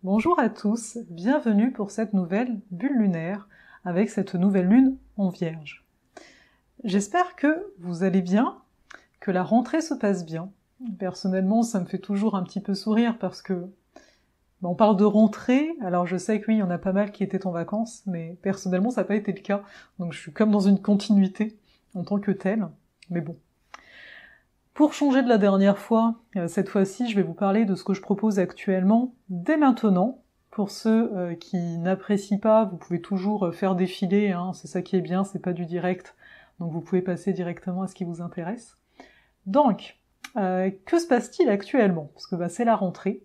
Bonjour à tous, bienvenue pour cette nouvelle bulle lunaire avec cette nouvelle lune en Vierge. J'espère que vous allez bien, que la rentrée se passe bien. Personnellement, ça me fait toujours un petit peu sourire parce que on parle de rentrée, alors je sais que oui, il y en a pas mal qui étaient en vacances, mais personnellement, ça n'a pas été le cas, donc je suis comme dans une continuité en tant que telle, mais bon. Pour changer de la dernière fois, cette fois-ci, je vais vous parler de ce que je propose actuellement dès maintenant. Pour ceux qui n'apprécient pas, vous pouvez toujours faire défiler, hein, c'est ça qui est bien, c'est pas du direct, donc vous pouvez passer directement à ce qui vous intéresse. Donc, que se passe-t-il actuellement? Parce que c'est la rentrée.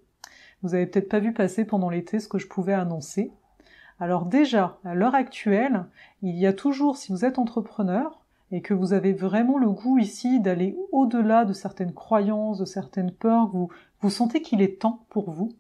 Vous avez peut-être pas vu passer pendant l'été ce que je pouvais annoncer. Alors déjà, à l'heure actuelle, il y a toujours, si vous êtes entrepreneur, et que vous avez vraiment le goût ici d'aller au-delà de certaines croyances, de certaines peurs, vous sentez qu'il est temps pour vous,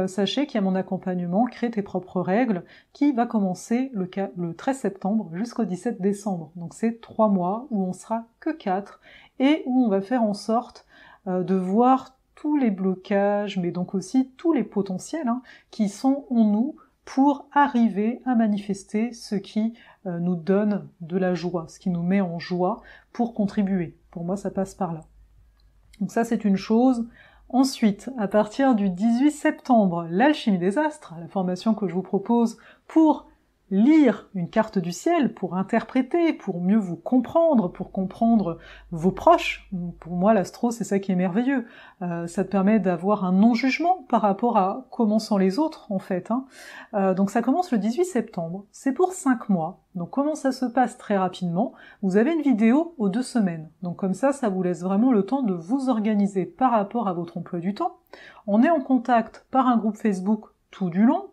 sachez qu'il y a mon accompagnement Crée tes propres règles qui va commencer le 13 septembre jusqu'au 17 décembre. Donc c'est 3 mois où on sera que 4 et où on va faire en sorte de voir tous les blocages, mais donc aussi tous les potentiels qui sont en nous pour arriver à manifester ce qui nous donne de la joie, ce qui nous met en joie pour contribuer. Pour moi, ça passe par là. Donc ça, c'est une chose. Ensuite, à partir du 18 septembre, l'alchimie des astres, la formation que je vous propose pour lire une carte du ciel, pour interpréter, pour mieux vous comprendre, pour comprendre vos proches. Pour moi, l'astro, c'est ça qui est merveilleux. Ça te permet d'avoir un non-jugement par rapport à comment sont les autres, en fait. Donc ça commence le 18 septembre. C'est pour 5 mois. Donc comment ça se passe très rapidement? Vous avez une vidéo aux 2 semaines. Donc comme ça vous laisse vraiment le temps de vous organiser par rapport à votre emploi du temps. On est en contact par un groupe Facebook tout du long.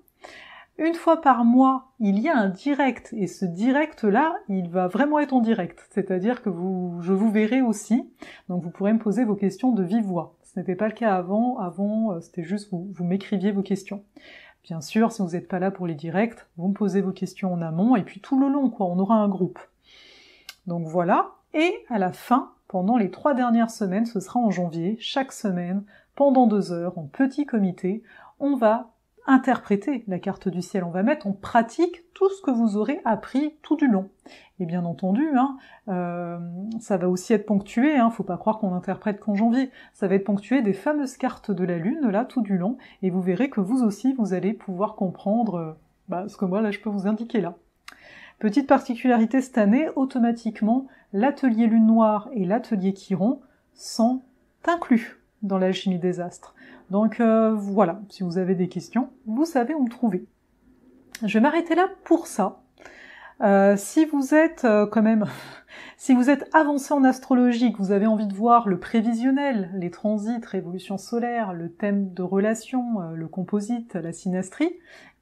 Une fois par mois, il y a un direct, et ce direct-là, il va vraiment être en direct, c'est-à-dire que je vous verrai aussi, donc vous pourrez me poser vos questions de vive voix. Ce n'était pas le cas avant c'était juste vous m'écriviez vos questions. Bien sûr, si vous n'êtes pas là pour les directs, vous me posez vos questions en amont, et puis tout le long, on aura un groupe. Donc voilà, et à la fin, pendant les 3 dernières semaines, ce sera en janvier, chaque semaine, pendant 2 heures, en petit comité, on va interpréter la carte du ciel, on va mettre en pratique tout ce que vous aurez appris tout du long. Et bien entendu, ça va aussi être ponctué, faut pas croire qu'on interprète qu'en janvier, ça va être ponctué des fameuses cartes de la lune, là, tout du long, et vous verrez que vous aussi, vous allez pouvoir comprendre ce que moi, là, je peux vous indiquer là. Petite particularité cette année, automatiquement, l'atelier Lune Noire et l'atelier Chiron sont inclus dans l'alchimie des astres. Donc voilà, si vous avez des questions, vous savez où me trouver. Je vais m'arrêter là pour ça. Si vous êtes si vous êtes avancé en astrologie, que vous avez envie de voir le prévisionnel, les transits, révolution solaire, le thème de relation, le composite, la synastrie,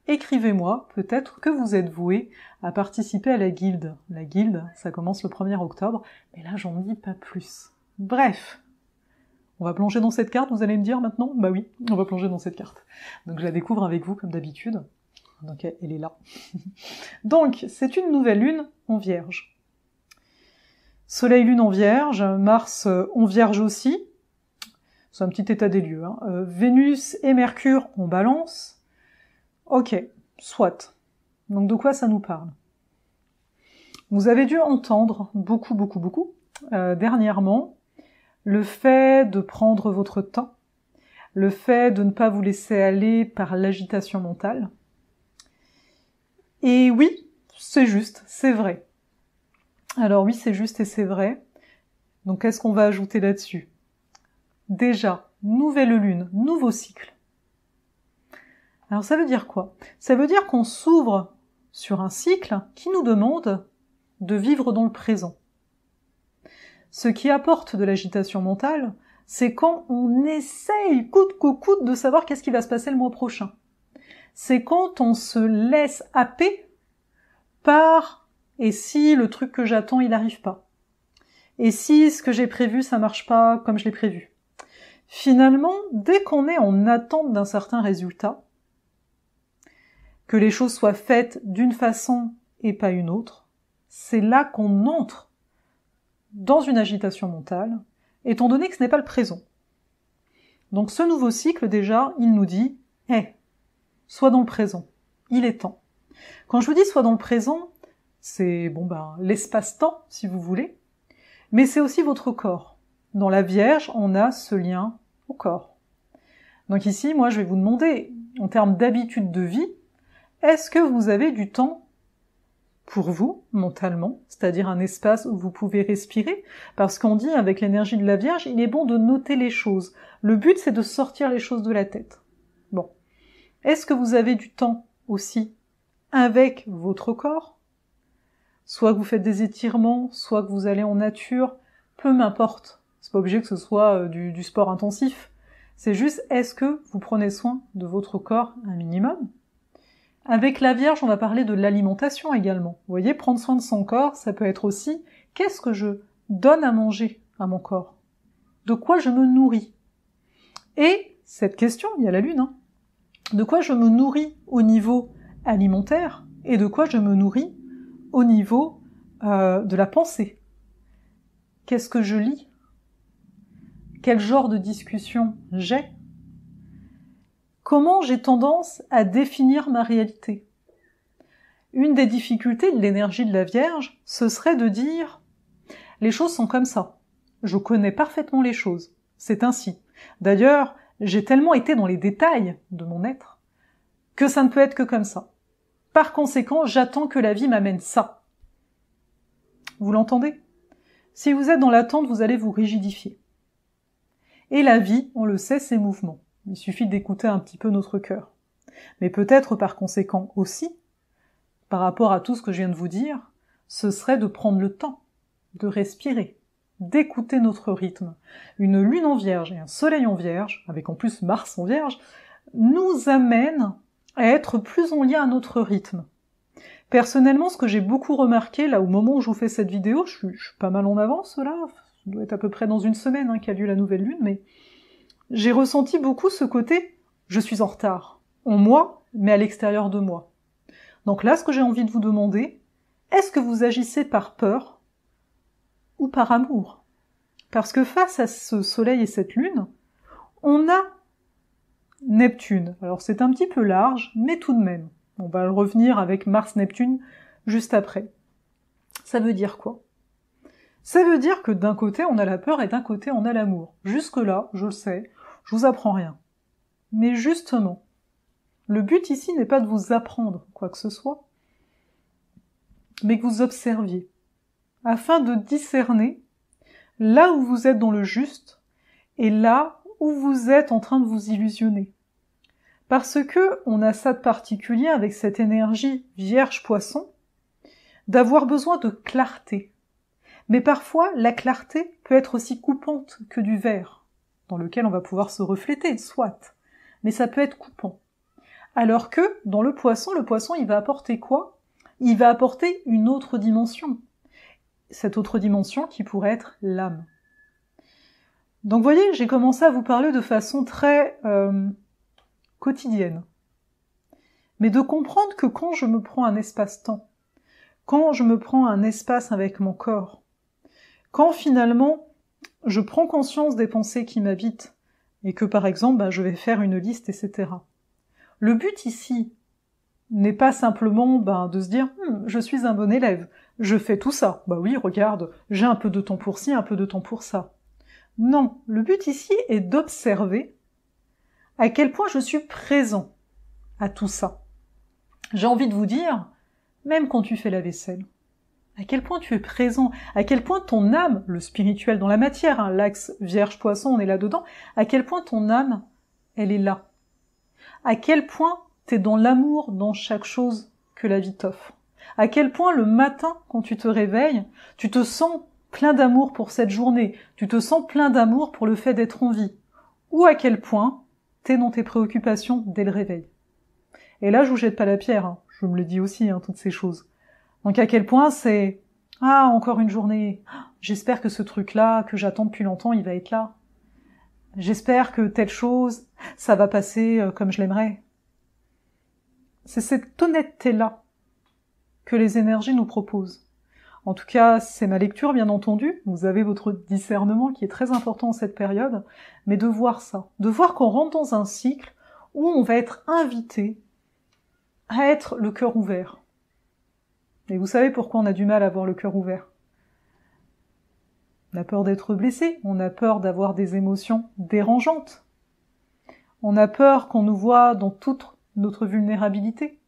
écrivez-moi, peut-être que vous êtes voué à participer à la guilde. La guilde, ça commence le 1er octobre, mais là j'en dis pas plus. Bref, on va plonger dans cette carte, vous allez me dire maintenant? Bah oui, on va plonger dans cette carte. Donc je la découvre avec vous comme d'habitude. Donc elle est là. Donc, c'est une nouvelle lune en Vierge. Soleil-Lune en Vierge, Mars en Vierge aussi. C'est un petit état des lieux. Vénus et Mercure en Balance. Ok, soit. Donc de quoi ça nous parle? Vous avez dû entendre beaucoup, dernièrement, le fait de prendre votre temps, le fait de ne pas vous laisser aller par l'agitation mentale. Et oui, c'est juste, c'est vrai. Alors oui, c'est juste et c'est vrai. Donc qu'est-ce qu'on va ajouter là-dessus? Déjà, nouvelle lune, nouveau cycle. Alors ça veut dire quoi? Ça veut dire qu'on s'ouvre sur un cycle qui nous demande de vivre dans le présent. Ce qui apporte de l'agitation mentale, c'est quand on essaye coûte que coûte de savoir qu'est-ce qui va se passer le mois prochain. C'est quand on se laisse happer par « et si le truc que j'attends, il n'arrive pas ? Et si ce que j'ai prévu, ça marche pas comme je l'ai prévu ?» Finalement, dès qu'on est en attente d'un certain résultat, que les choses soient faites d'une façon et pas une autre, c'est là qu'on entre dans une agitation mentale, étant donné que ce n'est pas le présent. Donc ce nouveau cycle, déjà, il nous dit « Hey, sois dans le présent. Il est temps. Quand je vous dis sois dans le présent, c'est l'espace-temps, si vous voulez, mais c'est aussi votre corps. Dans la Vierge, on a ce lien au corps. Donc ici, moi, je vais vous demander, en termes d'habitude de vie, est-ce que vous avez du temps pour vous, mentalement, c'est-à-dire un espace où vous pouvez respirer? Parce qu'on dit, avec l'énergie de la Vierge, il est bon de noter les choses. Le but, c'est de sortir les choses de la tête. Bon. Est-ce que vous avez du temps aussi avec votre corps? Soit que vous faites des étirements, soit que vous allez en nature, peu m'importe. C'est pas obligé que ce soit du sport intensif. C'est juste, est-ce que vous prenez soin de votre corps un minimum? Avec la Vierge, on va parler de l'alimentation également. Vous voyez, prendre soin de son corps, ça peut être aussi, qu'est-ce que je donne à manger à mon corps? De quoi je me nourris? Et cette question, il y a la Lune, de quoi je me nourris au niveau alimentaire et de quoi je me nourris au niveau de la pensée? Qu'est-ce que je lis? Quel genre de discussion j'ai? Comment j'ai tendance à définir ma réalité? Une des difficultés de l'énergie de la Vierge, ce serait de dire « les choses sont comme ça, je connais parfaitement les choses, c'est ainsi. D'ailleurs, j'ai tellement été dans les détails de mon être que ça ne peut être que comme ça. Par conséquent, j'attends que la vie m'amène ça. » Vous l'entendez? Si vous êtes dans l'attente, vous allez vous rigidifier. Et la vie, on le sait, c'est mouvement. Il suffit d'écouter un petit peu notre cœur. Mais peut-être par conséquent aussi, par rapport à tout ce que je viens de vous dire, ce serait de prendre le temps, de respirer, d'écouter notre rythme. Une lune en Vierge et un soleil en Vierge, avec en plus Mars en Vierge, nous amènent à être plus en lien à notre rythme. Personnellement, ce que j'ai beaucoup remarqué, là, au moment où je vous fais cette vidéo, je suis pas mal en avance, là, ça doit être à peu près dans une semaine qu'a lieu la nouvelle lune, mais j'ai ressenti beaucoup ce côté « je suis en retard », en moi, mais à l'extérieur de moi. Donc là, ce que j'ai envie de vous demander, est-ce que vous agissez par peur ou par amour? Parce que face à ce soleil et cette lune, on a Neptune. Alors c'est un petit peu large, mais tout de même. On va revenir avec Mars-Neptune juste après. Ça veut dire quoi? Ça veut dire que d'un côté on a la peur et d'un côté on a l'amour. Jusque-là, je le sais, je vous apprends rien. Mais justement, le but ici n'est pas de vous apprendre quoi que ce soit, mais que vous observiez, afin de discerner là où vous êtes dans le juste et là où vous êtes en train de vous illusionner. Parce que on a ça de particulier avec cette énergie Vierge-Poisson, d'avoir besoin de clarté. Mais parfois, la clarté peut être aussi coupante que du verre, dans lequel on va pouvoir se refléter, soit. Mais ça peut être coupant. Alors que, dans le poisson, il va apporter quoi? Il va apporter une autre dimension. Cette autre dimension qui pourrait être l'âme. Donc, vous voyez, j'ai commencé à vous parler de façon très quotidienne. Mais de comprendre que quand je me prends un espace-temps, quand je me prends un espace avec mon corps, quand finalement je prends conscience des pensées qui m'habitent, et que par exemple je vais faire une liste, etc. Le but ici n'est pas simplement de se dire je suis un bon élève, je fais tout ça, oui regarde, j'ai un peu de temps pour ci, un peu de temps pour ça. Non, le but ici est d'observer à quel point je suis présent à tout ça. J'ai envie de vous dire, même quand tu fais la vaisselle, à quel point tu es présent, à quel point ton âme, le spirituel dans la matière, l'axe Vierge-Poisson, on est là-dedans, à quel point ton âme, elle est là. À quel point t'es dans l'amour dans chaque chose que la vie t'offre. À quel point le matin, quand tu te réveilles, tu te sens plein d'amour pour cette journée, tu te sens plein d'amour pour le fait d'être en vie. Ou à quel point t'es dans tes préoccupations dès le réveil. Et là, je vous jette pas la pierre, je me le dis aussi, toutes ces choses. Donc à quel point c'est « Ah, encore une journée, j'espère que ce truc-là, que j'attends depuis longtemps, il va être là. J'espère que telle chose, ça va passer comme je l'aimerais. » C'est cette honnêteté-là que les énergies nous proposent. En tout cas, c'est ma lecture, bien entendu. Vous avez votre discernement qui est très important en cette période, mais de voir ça, de voir qu'on rentre dans un cycle où on va être invité à être le cœur ouvert. Et vous savez pourquoi on a du mal à avoir le cœur ouvert? On a peur d'être blessé, on a peur d'avoir des émotions dérangeantes. On a peur qu'on nous voit dans toute notre vulnérabilité.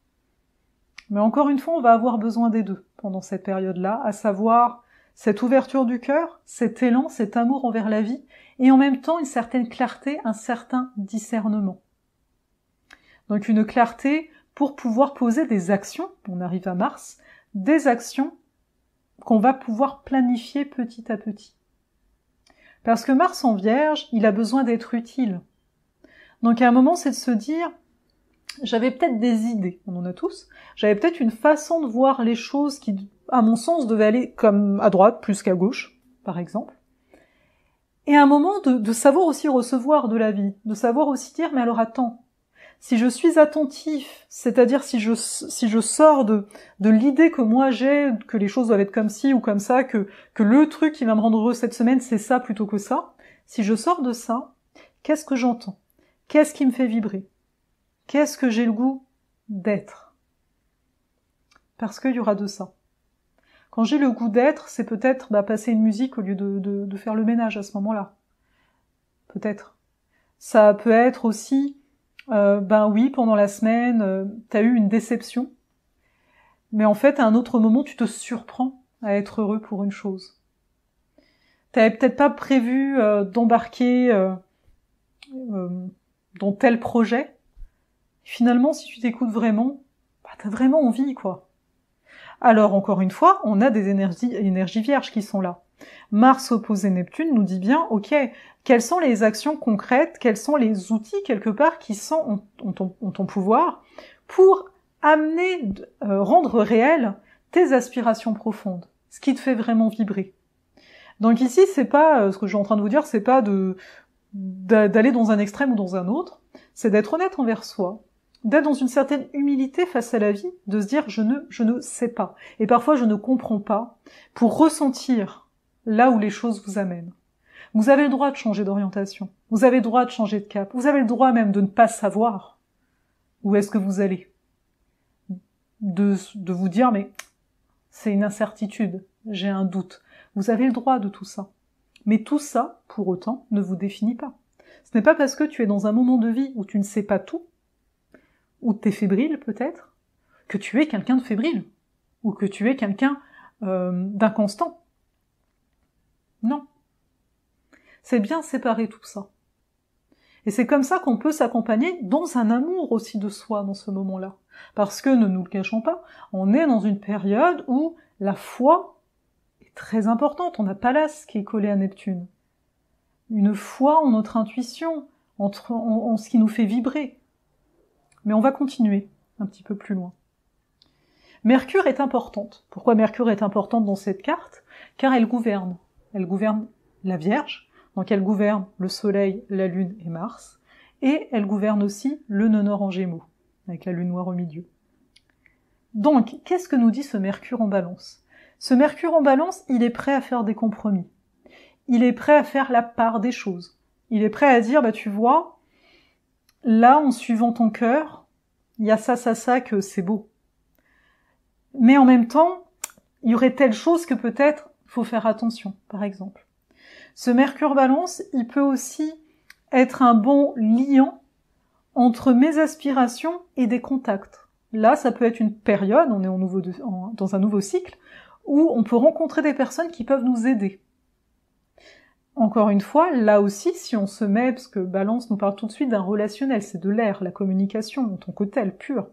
Mais encore une fois, on va avoir besoin des deux pendant cette période-là, à savoir cette ouverture du cœur, cet élan, cet amour envers la vie, et en même temps une certaine clarté, un certain discernement. Donc une clarté pour pouvoir poser des actions, on arrive à Mars, des actions qu'on va pouvoir planifier petit à petit. Parce que Mars en Vierge, il a besoin d'être utile. Donc à un moment, c'est de se dire, j'avais peut-être des idées, on en a tous, j'avais peut-être une façon de voir les choses qui, à mon sens, devait aller comme à droite plus qu'à gauche, par exemple. Et à un moment, de savoir aussi recevoir de la vie, de savoir aussi dire, mais alors attends, si je suis attentif, c'est-à-dire si je sors de l'idée que moi j'ai, que les choses doivent être comme ci ou comme ça, que le truc qui va me rendre heureux cette semaine, c'est ça plutôt que ça, si je sors de ça, qu'est-ce que j'entends? Qu'est-ce qui me fait vibrer? Qu'est-ce que j'ai le goût d'être? Parce qu'il y aura de ça. Quand j'ai le goût d'être, c'est peut-être passer une musique au lieu de faire le ménage à ce moment-là. Peut-être. Ça peut être aussi, oui, pendant la semaine, t'as eu une déception, mais en fait, à un autre moment, tu te surprends à être heureux pour une chose. T'avais peut-être pas prévu d'embarquer dans tel projet. Finalement, si tu t'écoutes vraiment, t'as vraiment envie, quoi. Alors, encore une fois, on a des énergies vierges qui sont là. Mars opposé Neptune nous dit bien, ok, quelles sont les actions concrètes, quels sont les outils, quelque part, qui ont ton pouvoir pour amener, rendre réelles tes aspirations profondes, ce qui te fait vraiment vibrer. Donc ici, c'est pas, ce que je suis en train de vous dire, c'est pas d'aller dans un extrême ou dans un autre, c'est d'être honnête envers soi, d'être dans une certaine humilité face à la vie, de se dire je ne sais pas. Et parfois je ne comprends pas, pour ressentir là où les choses vous amènent. Vous avez le droit de changer d'orientation, vous avez le droit de changer de cap, vous avez le droit même de ne pas savoir où est-ce que vous allez. De vous dire mais c'est une incertitude, j'ai un doute. Vous avez le droit de tout ça. Mais tout ça, pour autant, ne vous définit pas. Ce n'est pas parce que tu es dans un moment de vie où tu ne sais pas tout, ou t'es fébrile peut-être, que tu es quelqu'un de fébrile, ou que tu es quelqu'un d'inconstant. Non. C'est bien séparer tout ça. Et c'est comme ça qu'on peut s'accompagner dans un amour aussi de soi dans ce moment-là. Parce que, ne nous le cachons pas, on est dans une période où la foi est très importante. On a Pallas qui est collé à Neptune. Une foi en notre intuition, en ce qui nous fait vibrer. Mais on va continuer un petit peu plus loin. Mercure est importante. Pourquoi Mercure est importante dans cette carte? Car elle gouverne. Elle gouverne la Vierge, donc elle gouverne le Soleil, la Lune et Mars, et elle gouverne aussi le nœud nord en Gémeaux, avec la Lune noire au milieu. Donc, qu'est-ce que nous dit ce Mercure en Balance? Ce Mercure en Balance, il est prêt à faire des compromis. Il est prêt à faire la part des choses. Il est prêt à dire, tu vois, là, en suivant ton cœur, il y a ça, que c'est beau. Mais en même temps, il y aurait telle chose que peut-être faut faire attention, par exemple. Ce Mercure Balance, il peut aussi être un bon liant entre mes aspirations et des contacts. Là, ça peut être une période, on est dans un nouveau cycle, où on peut rencontrer des personnes qui peuvent nous aider. Encore une fois, là aussi, si on se met, parce que Balance nous parle tout de suite d'un relationnel, c'est de l'air, la communication en tant que telle, pure,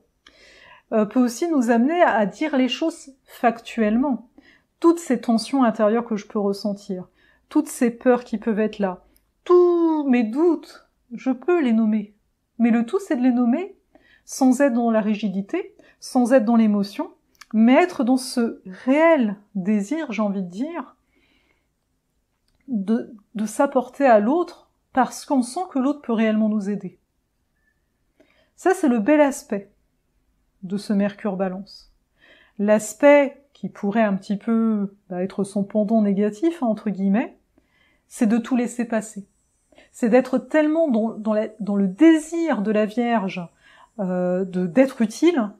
peut aussi nous amener à dire les choses factuellement. Toutes ces tensions intérieures que je peux ressentir, toutes ces peurs qui peuvent être là, tous mes doutes, je peux les nommer. Mais le tout, c'est de les nommer sans être dans la rigidité, sans être dans l'émotion, mais être dans ce réel désir, j'ai envie de dire, de s'apporter à l'autre parce qu'on sent que l'autre peut réellement nous aider. Ça, c'est le bel aspect de ce Mercure Balance. L'aspect qui pourrait un petit peu être son pendant négatif, entre guillemets, c'est de tout laisser passer. C'est d'être tellement dans le désir de la Vierge d'être utile,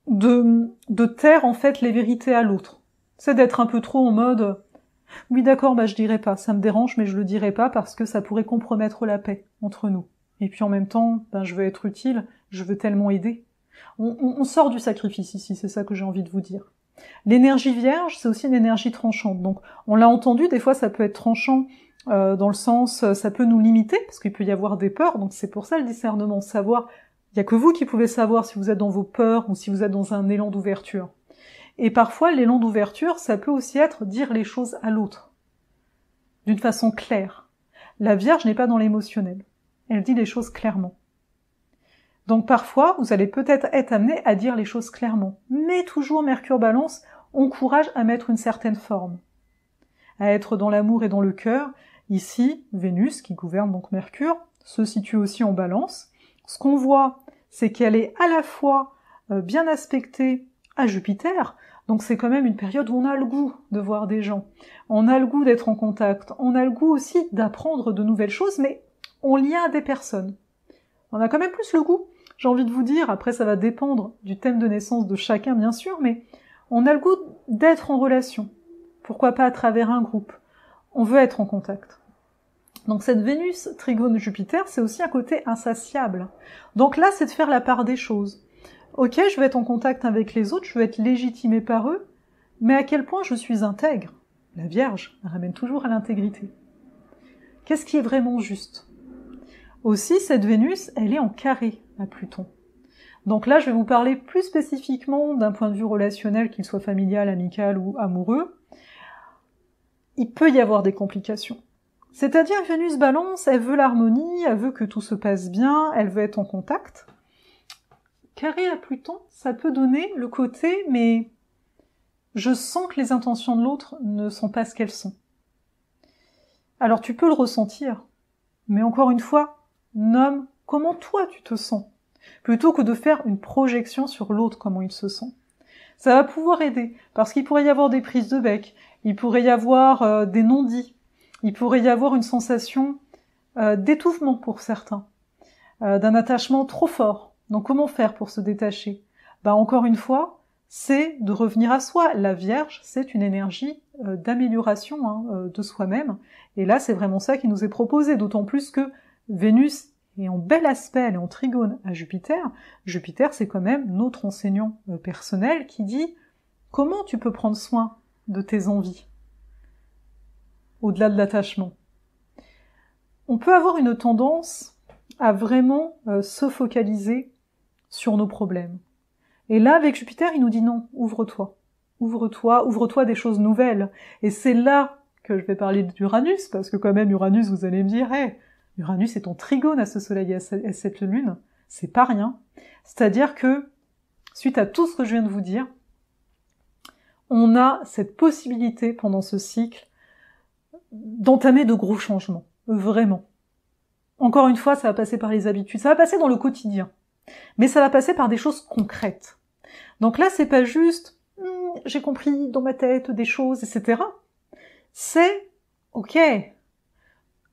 de taire en fait les vérités à l'autre. C'est d'être un peu trop en mode « Oui d'accord, je dirai pas, ça me dérange mais je le dirai pas parce que ça pourrait compromettre la paix entre nous. Et puis en même temps, je veux être utile, je veux tellement aider. » On sort du sacrifice ici, c'est ça que j'ai envie de vous dire. L'énergie vierge, c'est aussi une énergie tranchante. Donc on l'a entendu, des fois ça peut être tranchant dans le sens, ça peut nous limiter, parce qu'il peut y avoir des peurs, donc c'est pour ça le discernement, savoir, il n'y a que vous qui pouvez savoir si vous êtes dans vos peurs ou si vous êtes dans un élan d'ouverture. Et parfois, l'élan d'ouverture, ça peut aussi être dire les choses à l'autre, d'une façon claire. La Vierge n'est pas dans l'émotionnel, elle dit les choses clairement. Donc parfois, vous allez peut-être être amené à dire les choses clairement, mais toujours Mercure Balance encourage à mettre une certaine forme, à être dans l'amour et dans le cœur. Ici, Vénus, qui gouverne donc Mercure, se situe aussi en Balance. Ce qu'on voit, c'est qu'elle est à la fois bien aspectée à Jupiter, donc c'est quand même une période où on a le goût de voir des gens, on a le goût d'être en contact, on a le goût aussi d'apprendre de nouvelles choses, mais en lien à des personnes. On a quand même plus le goût, j'ai envie de vous dire, après ça va dépendre du thème de naissance de chacun bien sûr, mais on a le goût d'être en relation. Pourquoi pas à travers un groupe? On veut être en contact. Donc cette Vénus trigone Jupiter, c'est aussi un côté insatiable. Donc là, c'est de faire la part des choses. Ok, je vais être en contact avec les autres, je vais être légitimée par eux, mais à quel point je suis intègre? La Vierge ramène toujours à l'intégrité. Qu'est-ce qui est vraiment juste? Aussi, cette Vénus, elle est en carré à Pluton. Donc là, je vais vous parler plus spécifiquement d'un point de vue relationnel, qu'il soit familial, amical ou amoureux. Il peut y avoir des complications. C'est-à-dire, Vénus Balance, elle veut l'harmonie, elle veut que tout se passe bien, elle veut être en contact. Carré à Pluton, ça peut donner le côté, mais je sens que les intentions de l'autre ne sont pas ce qu'elles sont. Alors tu peux le ressentir, mais encore une fois, nomme comment toi tu te sens, plutôt que de faire une projection sur l'autre, comment il se sent. Ça va pouvoir aider, parce qu'il pourrait y avoir des prises de bec, il pourrait y avoir des non-dits, il pourrait y avoir une sensation d'étouffement pour certains, d'un attachement trop fort. Donc comment faire pour se détacher? Encore une fois, c'est de revenir à soi. La Vierge, c'est une énergie d'amélioration de soi-même. Et là, c'est vraiment ça qui nous est proposé, d'autant plus que Vénus est en bel aspect, elle est en trigone à Jupiter. Jupiter, c'est quand même notre enseignant personnel qui dit comment tu peux prendre soin de tes envies, au-delà de l'attachement. On peut avoir une tendance à vraiment se focaliser sur nos problèmes. Et là, avec Jupiter, il nous dit non, ouvre-toi. Ouvre-toi des choses nouvelles. Et c'est là que je vais parler d'Uranus, parce que quand même, Uranus, vous allez me dire, Uranus est en trigone à ce soleil et à cette lune, c'est pas rien. C'est-à-dire que, suite à tout ce que je viens de vous dire, on a cette possibilité pendant ce cycle d'entamer de gros changements. Vraiment. Encore une fois, ça va passer par les habitudes, ça va passer dans le quotidien. Mais ça va passer par des choses concrètes. Donc là, c'est pas juste j'ai compris dans ma tête des choses, etc. C'est ok.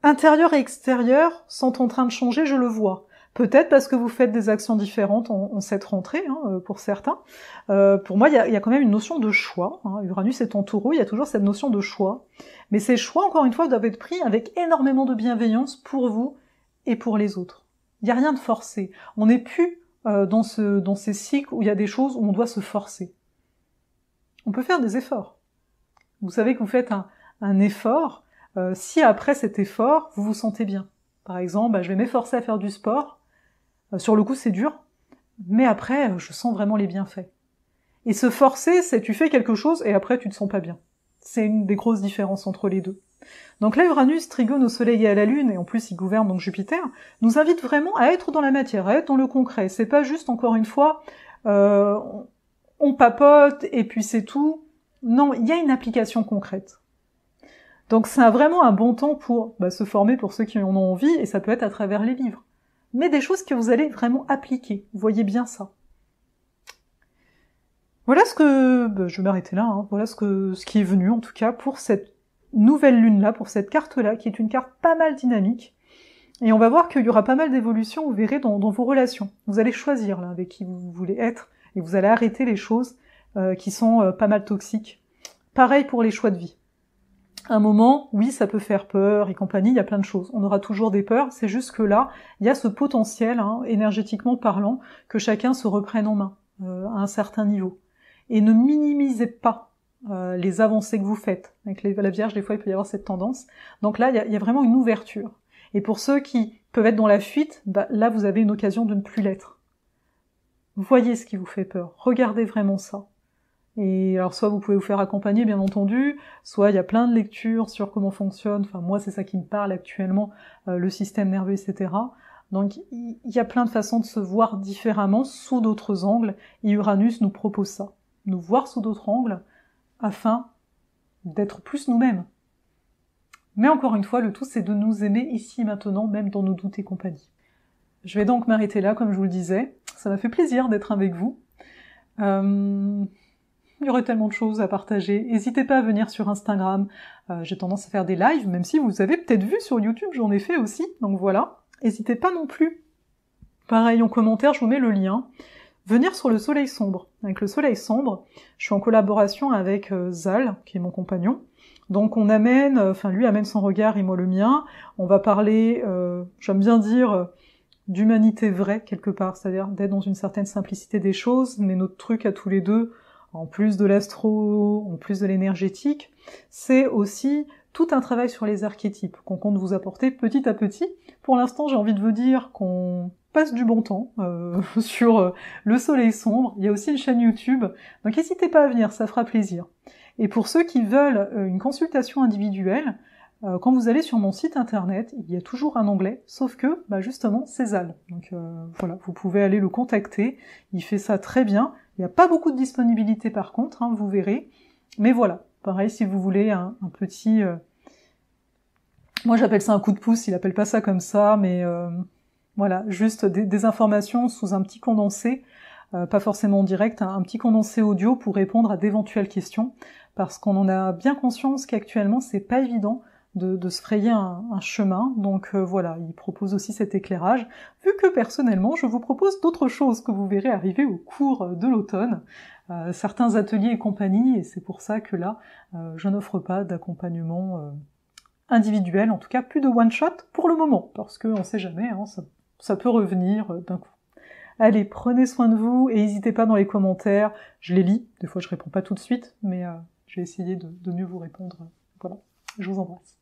Intérieur et extérieur sont en train de changer, je le vois. Peut-être parce que vous faites des actions différentes en cette rentrée, pour certains. Pour moi, il y a quand même une notion de choix. Uranus est en Taureau, il y a toujours cette notion de choix. Mais ces choix, encore une fois, doivent être pris avec énormément de bienveillance pour vous et pour les autres. Il n'y a rien de forcé. On n'est plus dans ces cycles où il y a des choses où on doit se forcer. On peut faire des efforts. Vous savez que vous faites un effort, si après cet effort, vous vous sentez bien. Par exemple, je vais m'efforcer à faire du sport. Sur le coup, c'est dur, mais après, je sens vraiment les bienfaits. Et se forcer, c'est tu fais quelque chose et après, tu te sens pas bien. C'est une des grosses différences entre les deux. Donc là, Uranus, trigone au Soleil et à la Lune, et en plus il gouverne donc Jupiter, nous invite vraiment à être dans la matière, à être dans le concret. C'est pas juste, encore une fois, on papote et puis c'est tout. Non, il y a une application concrète. Donc c'est vraiment un bon temps pour se former pour ceux qui en ont envie, et ça peut être à travers les livres. Mais des choses que vous allez vraiment appliquer. Vous voyez bien ça. Voilà ce que... je vais m'arrêter là. Voilà ce qui est venu, en tout cas, pour cette nouvelle lune-là, pour cette carte-là, qui est une carte pas mal dynamique. Et on va voir qu'il y aura pas mal d'évolutions, vous verrez, dans vos relations. Vous allez choisir là avec qui vous voulez être et vous allez arrêter les choses qui sont pas mal toxiques. Pareil pour les choix de vie. À un moment, oui, ça peut faire peur et compagnie, il y a plein de choses. On aura toujours des peurs, c'est juste que là, il y a ce potentiel, énergétiquement parlant, que chacun se reprenne en main à un certain niveau. Et ne minimisez pas les avancées que vous faites. Avec la Vierge, des fois, il peut y avoir cette tendance. Donc là, il y a vraiment une ouverture. Et pour ceux qui peuvent être dans la fuite, là, vous avez une occasion de ne plus l'être. Voyez ce qui vous fait peur. Regardez vraiment ça. Et alors, soit vous pouvez vous faire accompagner, bien entendu, soit il y a plein de lectures sur comment fonctionne, enfin, moi, c'est ça qui me parle actuellement, le système nerveux, etc. Donc, il y a plein de façons de se voir différemment, sous d'autres angles, et Uranus nous propose ça. Nous voir sous d'autres angles, afin d'être plus nous-mêmes. Mais encore une fois, le tout, c'est de nous aimer ici, maintenant, même dans nos doutes et compagnie. Je vais donc m'arrêter là, comme je vous le disais. Ça m'a fait plaisir d'être avec vous. Il y aurait tellement de choses à partager. N'hésitez pas à venir sur Instagram. J'ai tendance à faire des lives, même si vous avez peut-être vu sur YouTube, j'en ai fait aussi. Donc voilà. N'hésitez pas non plus. Pareil, en commentaire, je vous mets le lien. Venir sur le soleil sombre. Avec le soleil sombre, je suis en collaboration avec Zal, qui est mon compagnon. Donc on amène, lui amène son regard et moi le mien. On va parler, j'aime bien dire, d'humanité vraie quelque part, c'est-à-dire d'être dans une certaine simplicité des choses, mais notre truc à tous les deux, en plus de l'astro, en plus de l'énergétique, c'est aussi tout un travail sur les archétypes qu'on compte vous apporter petit à petit. Pour l'instant, j'ai envie de vous dire qu'on passe du bon temps sur le soleil sombre. Il y a aussi une chaîne YouTube, donc n'hésitez pas à venir, ça fera plaisir. Et pour ceux qui veulent une consultation individuelle, quand vous allez sur mon site internet, il y a toujours un onglet, sauf que, justement, c'est Zal. Donc voilà, vous pouvez aller le contacter, il fait ça très bien. Il n'y a pas beaucoup de disponibilité par contre, vous verrez. Mais voilà, pareil, si vous voulez un petit... Moi j'appelle ça un coup de pouce, il appelle pas ça comme ça, mais voilà, juste des informations sous un petit condensé, pas forcément en direct, un petit condensé audio pour répondre à d'éventuelles questions, parce qu'on en a bien conscience qu'actuellement c'est pas évident de se frayer un chemin, donc voilà, il propose aussi cet éclairage, vu que personnellement je vous propose d'autres choses que vous verrez arriver au cours de l'automne, certains ateliers et compagnie, et c'est pour ça que là, je n'offre pas d'accompagnement individuel, en tout cas plus de one-shot pour le moment, parce qu'on sait jamais, ça peut revenir d'un coup. Allez, prenez soin de vous, et n'hésitez pas dans les commentaires, je les lis, des fois je réponds pas tout de suite, mais je vais essayer de mieux vous répondre, voilà, je vous embrasse.